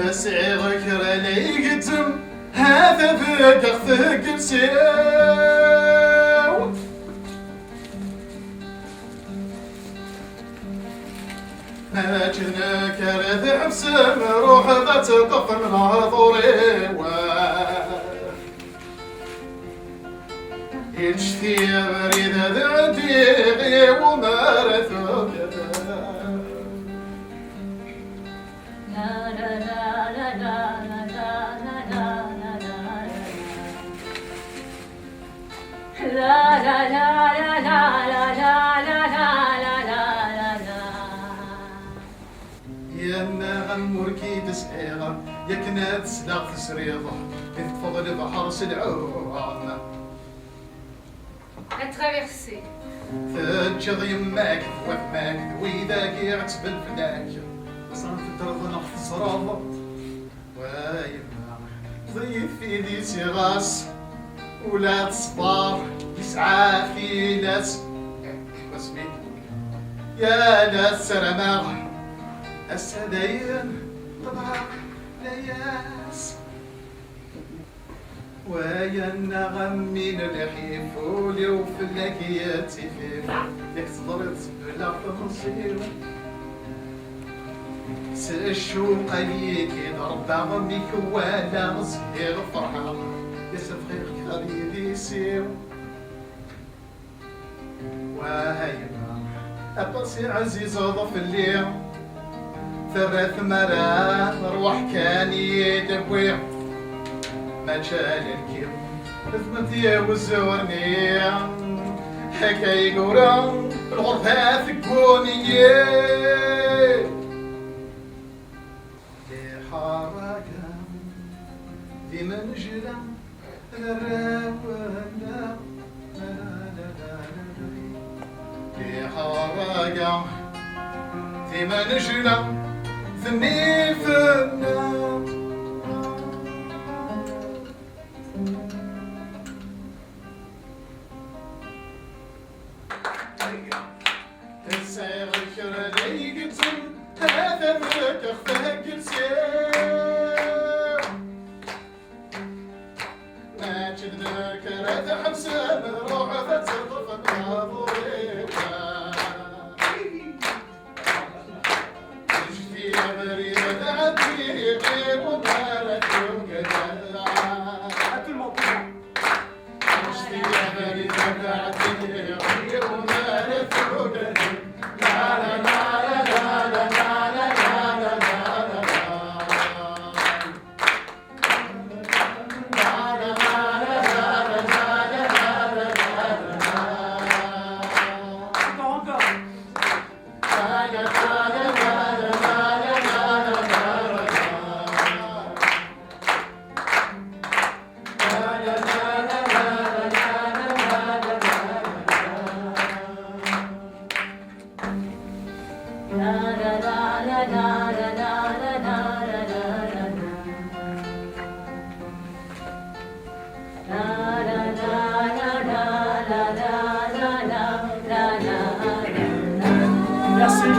سعيغك رالي قدم هذا فقر ثقل سيو ما جناك رذ حبسم روح بتقف من عذوري يجثي بريد ذعدي ومارثو يا النغم مركي تسعيغة يا كنات سلاغ تسريضة إذ تفضل بحر سلعوان La traversée. تجض يماك وفماك وإذا قيعت بالفلاك صنف ترضى نحف الزرابة ويما ضيف في ذي سغاس ولاد صبار يسعى في ناس واسمي يا ناس سرماغ السدين طبعا لياس ويا النغم من الحيف ولو في اللاكيات فيف ياك تضرت بلا تنصير سالشوق ليك ضرب عميك ولا صغير فرحة يا سفخير خليلي سيو وهيما أبصي عزيز ضف الليل ثلاث مرات روح كان يدبوي مجال الكيم ثمتي وزورني هكا يقورا الغرفة ثقوني لحركة في منجلة الراونا لحركة في منجلة ثني في النار تسيغك رالي قدم هذا فكر ثقل سيو ما جدناك راد حبسان روح فترضف بناظري تجفي مريض عدي غيب وبارك وقدر تجفي مريض عدي غيب وبارك وقدر Merci.